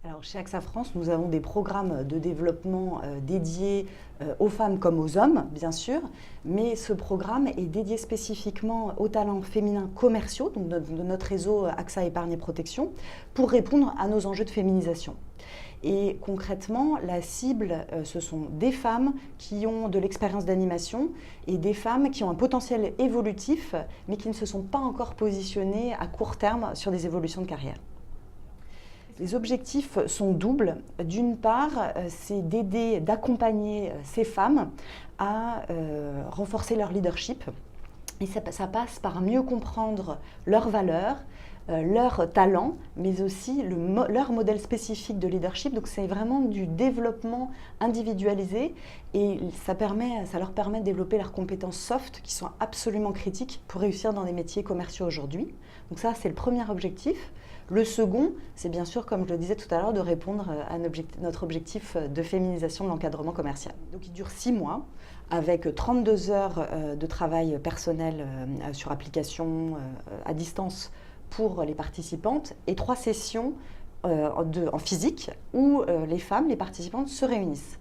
Alors, chez AXA France, nous avons des programmes de développement dédiés aux femmes comme aux hommes, bien sûr, mais ce programme est dédié spécifiquement aux talents féminins commerciaux, donc de notre réseau AXA Épargne et Protection, pour répondre à nos enjeux de féminisation. Et concrètement, la cible, ce sont des femmes qui ont de l'expérience d'animation et des femmes qui ont un potentiel évolutif, mais qui ne se sont pas encore positionnées à court terme sur des évolutions de carrière. Les objectifs sont doubles. D'une part, c'est d'aider, d'accompagner ces femmes à renforcer leur leadership. Et ça passe par mieux comprendre leurs valeurs, leurs talents, mais aussi leur modèle spécifique de leadership. Donc c'est vraiment du développement individualisé et ça leur permet de développer leurs compétences soft qui sont absolument critiques pour réussir dans des métiers commerciaux aujourd'hui. Donc ça, c'est le premier objectif. Le second, c'est bien sûr, comme je le disais tout à l'heure, de répondre à notre objectif de féminisation de l'encadrement commercial. Donc il dure 6 mois, avec 32 heures de travail personnel sur application à distance pour les participantes et 3 sessions en physique où les femmes, les participantes, se réunissent.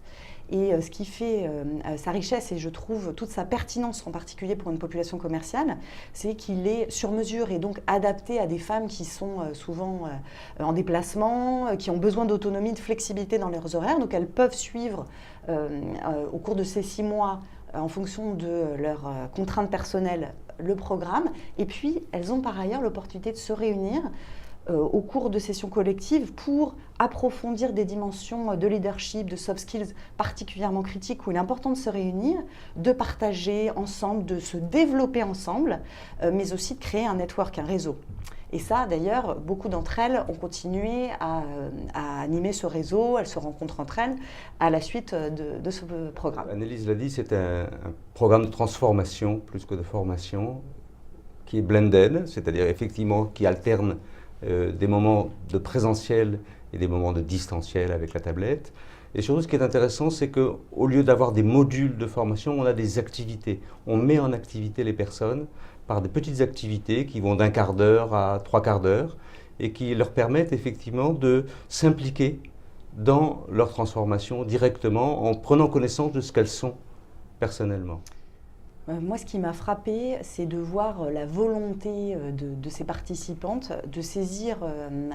Et ce qui fait sa richesse et je trouve toute sa pertinence, en particulier pour une population commerciale, c'est qu'il est sur mesure et donc adapté à des femmes qui sont souvent en déplacement, qui ont besoin d'autonomie, de flexibilité dans leurs horaires. Donc elles peuvent suivre au cours de ces 6 mois, en fonction de leurs contraintes personnelles, le programme. Et puis elles ont par ailleurs l'opportunité de se réunir au cours de sessions collectives pour approfondir des dimensions de leadership, de soft skills particulièrement critiques où il est important de se réunir, de partager ensemble, de se développer ensemble, mais aussi de créer un network, un réseau. Et ça, d'ailleurs, beaucoup d'entre elles ont continué à animer ce réseau, elles se rencontrent entre elles à la suite de ce programme. Annelise l'a dit, c'est un programme de transformation plus que de formation qui est blended, c'est-à-dire effectivement qui alterne des moments de présentiel et des moments de distanciel avec la tablette. Et surtout, ce qui est intéressant, c'est qu'au lieu d'avoir des modules de formation, on a des activités. On met en activité les personnes par des petites activités qui vont d'1 quart d'heure à 3 quarts d'heure et qui leur permettent effectivement de s'impliquer dans leur transformation directement en prenant connaissance de ce qu'elles sont personnellement. Moi, ce qui m'a frappée, c'est de voir la volonté de ces participantes de saisir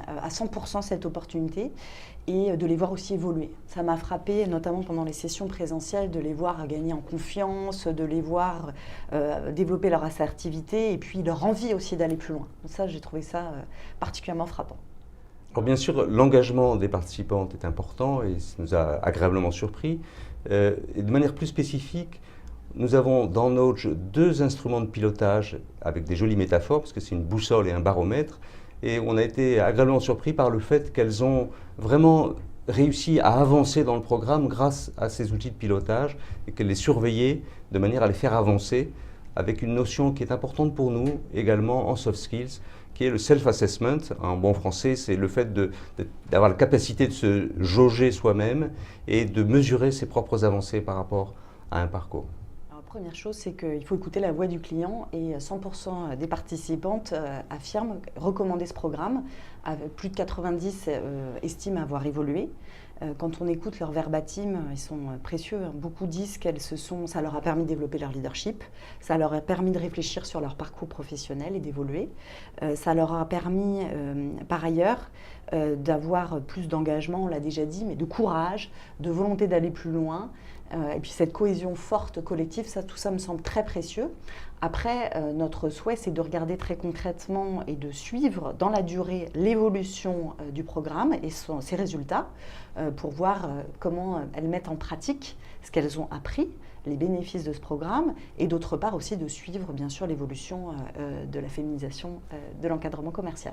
à 100% cette opportunité et de les voir aussi évoluer. Ça m'a frappée, notamment pendant les sessions présentielles, de les voir gagner en confiance, de les voir développer leur assertivité et puis leur envie aussi d'aller plus loin. Donc ça, j'ai trouvé ça particulièrement frappant. Alors bien sûr, l'engagement des participantes est important et ça nous a agréablement surpris. Et de manière plus spécifique, nous avons dans Notch 2 instruments de pilotage avec des jolies métaphores, parce que c'est une boussole et un baromètre. Et on a été agréablement surpris par le fait qu'elles ont vraiment réussi à avancer dans le programme grâce à ces outils de pilotage et qu'elles les surveillaient de manière à les faire avancer avec une notion qui est importante pour nous également en soft skills, qui est le self-assessment. En bon français, c'est le fait d'avoir la capacité de se jauger soi-même et de mesurer ses propres avancées par rapport à un parcours. La première chose, c'est qu'il faut écouter la voix du client et 100% des participantes affirment recommander ce programme. Plus de 90 estiment avoir évolué. Quand on écoute leur verbatim, ils sont précieux. Beaucoup disent ça leur a permis de développer leur leadership, ça leur a permis de réfléchir sur leur parcours professionnel et d'évoluer. Ça leur a permis, par ailleurs, d'avoir plus d'engagement, on l'a déjà dit, mais de courage, de volonté d'aller plus loin. Et puis cette cohésion forte collective, tout ça me semble très précieux. Après, notre souhait, c'est de regarder très concrètement et de suivre dans la durée l'évolution du programme et ses résultats pour voir comment elles mettent en pratique ce qu'elles ont appris, les bénéfices de ce programme, et d'autre part aussi de suivre bien sûr l'évolution de la féminisation de l'encadrement commercial.